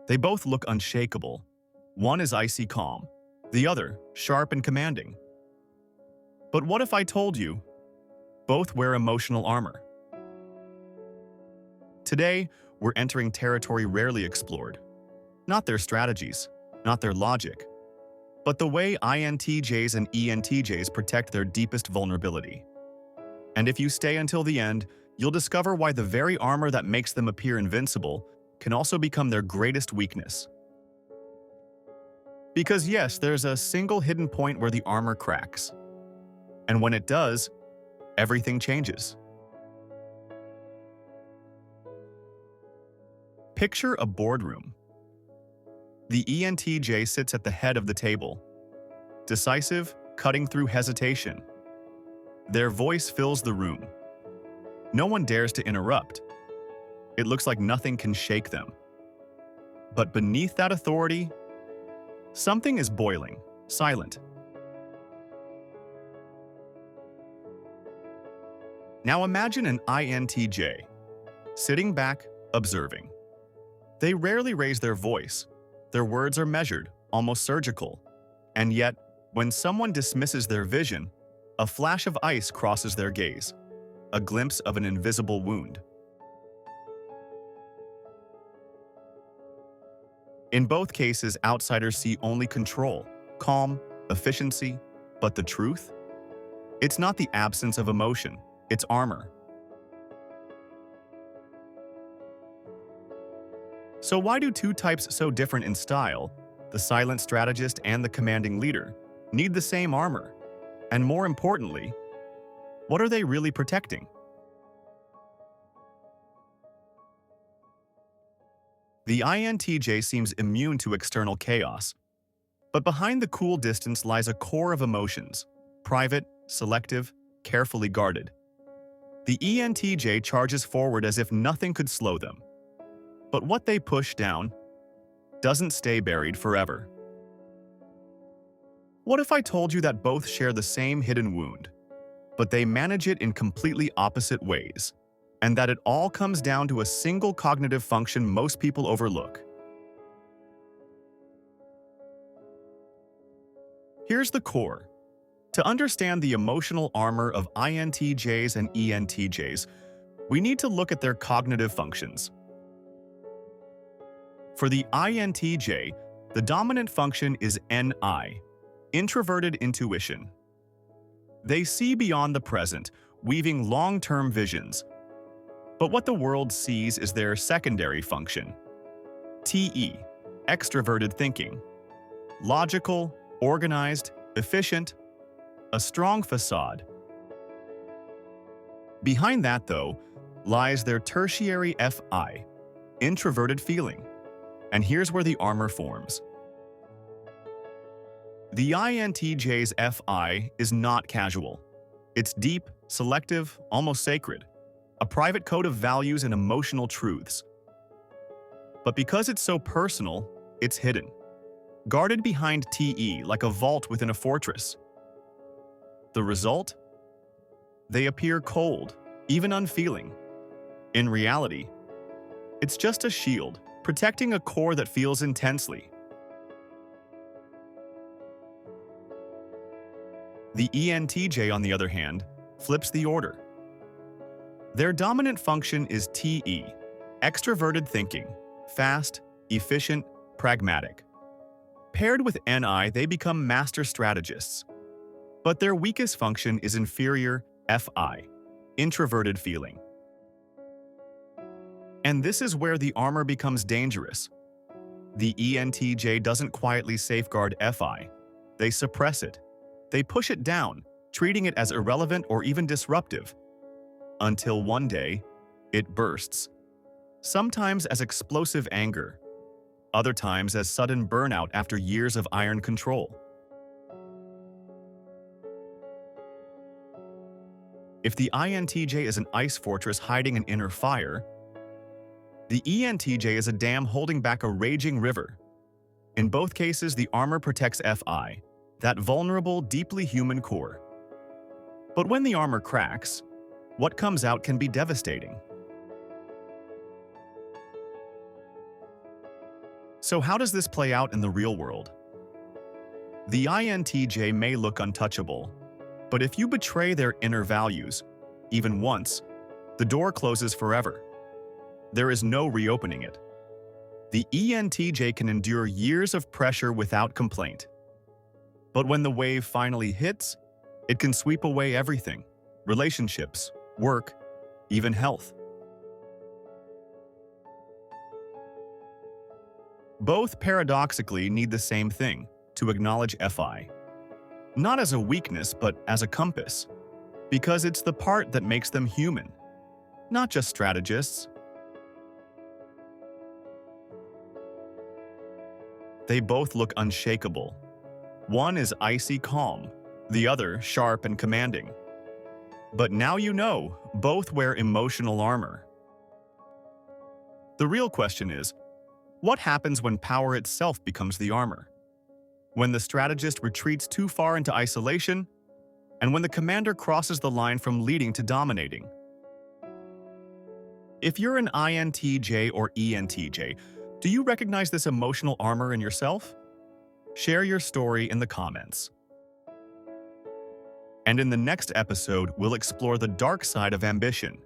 They both look unshakable. One is icy calm, the other sharp and commanding. But what if I told you both wear emotional armor? Today, we're entering territory rarely explored. Not their strategies, not their logic, but the way INTJs and ENTJs protect their deepest vulnerability. And if you stay until the end, you'll discover why the very armor that makes them appear invincible can also become their greatest weakness. Because yes, there's a single hidden point where the armor cracks. And when it does, everything changes. Picture a boardroom. The ENTJ sits at the head of the table, decisive, cutting through hesitation. Their voice fills the room. No one dares to interrupt. It looks like nothing can shake them. But beneath that authority, something is boiling, silent. Now imagine an INTJ, sitting back, observing. They rarely raise their voice. Their words are measured, almost surgical. And yet, when someone dismisses their vision, a flash of ice crosses their gaze, a glimpse of an invisible wound. In both cases, outsiders see only control, calm, efficiency, but the truth? It's not the absence of emotion, it's armor. So why do two types so different in style, the silent strategist and the commanding leader, need the same armor? And more importantly, what are they really protecting? The INTJ seems immune to external chaos, but behind the cool distance lies a core of emotions, private, selective, carefully guarded. The ENTJ charges forward as if nothing could slow them. But what they push down doesn't stay buried forever. What if I told you that both share the same hidden wound, but they manage it in completely opposite ways, and that it all comes down to a single cognitive function most people overlook? Here's the core. To understand the emotional armor of INTJs and ENTJs, we need to look at their cognitive functions. For the INTJ, the dominant function is NI, introverted intuition. They see beyond the present, weaving long-term visions. But what the world sees is their secondary function, TE, extroverted thinking. Logical, organized, efficient, a strong facade. Behind that, though, lies their tertiary FI, introverted feeling. And here's where the armor forms. The INTJ's FI is not casual. It's deep, selective, almost sacred, a private code of values and emotional truths. But because it's so personal, it's hidden, guarded behind TE like a vault within a fortress. The result? They appear cold, even unfeeling. In reality, it's just a shield, protecting a core that feels intensely. The ENTJ, on the other hand, flips the order. Their dominant function is TE, extroverted thinking, fast, efficient, pragmatic. Paired with NI, they become master strategists. But their weakest function is inferior FI, introverted feeling. And this is where the armor becomes dangerous. The ENTJ doesn't quietly safeguard FI. They suppress it. They push it down, treating it as irrelevant or even disruptive. Until one day, it bursts. Sometimes as explosive anger, other times as sudden burnout after years of iron control. If the INTJ is an ice fortress hiding an inner fire, the ENTJ is a dam holding back a raging river. In both cases, the armor protects FI, that vulnerable, deeply human core. But when the armor cracks, what comes out can be devastating. So how does this play out in the real world? The INTJ may look untouchable, but if you betray their inner values, even once, the door closes forever. There is no reopening it. The ENTJ can endure years of pressure without complaint. But when the wave finally hits, it can sweep away everything: relationships, work, even health. Both paradoxically need the same thing: to acknowledge FI. Not as a weakness, but as a compass. Because it's the part that makes them human, not just strategists. They both look unshakable. One is icy calm, the other sharp and commanding. But now you know, both wear emotional armor. The real question is, what happens when power itself becomes the armor? When the strategist retreats too far into isolation, and when the commander crosses the line from leading to dominating? If you're an INTJ or ENTJ, do you recognize this emotional armor in yourself? Share your story in the comments. And in the next episode, we'll explore the dark side of ambition.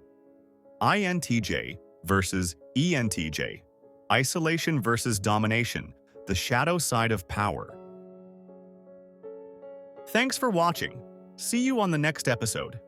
INTJ versus ENTJ. Isolation versus domination. The shadow side of power. Thanks for watching. See you on the next episode.